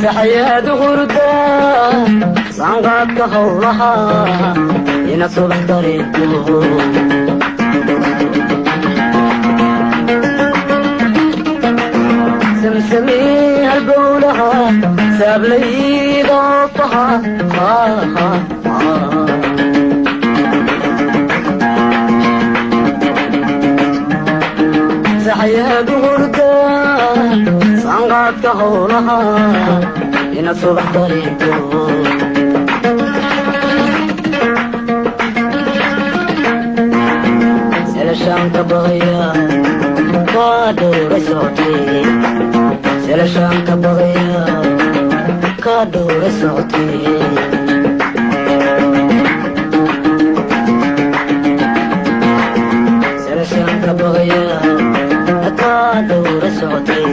saxayad hurda sanqadka howlaha ina subax dareento samsami halbowlaha saablayda faha ka howlaha inaad subax dareento selashaan ka baqaya kaa dhowra socotay selashaan ka baqaya kaa dhowra socotay selashaan ka baqaya kaa dhowra socotay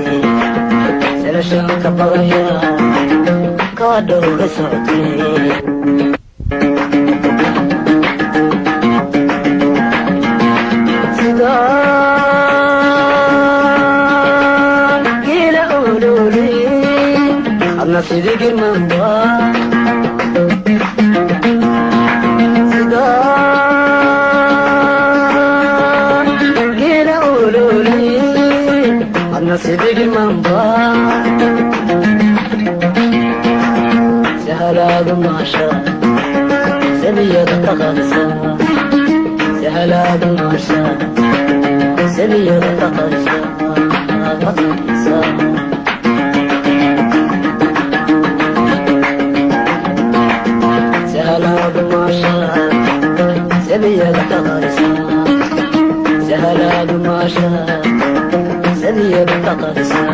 selashaan ka baqaya kaa dhowra socotay sidii girmamba sidaan geela ololi adna sidii girmamba sahalaadu maasha sabiyada ka qarisa sahalaadu maasha sabiyada ka qarisa سهلاد ماشا سبيل تقرسا سهلاد ماشا سبيل تقرسا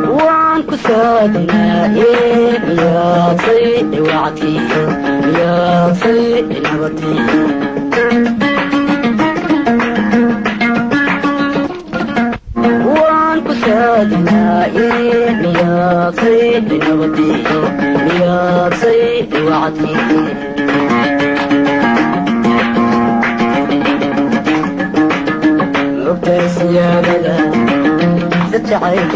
وعن كسادنا يا صيد وعتي يا صيد نبتي يا صيد نبتي يا صيد وعدي ربي سيادة ستعيش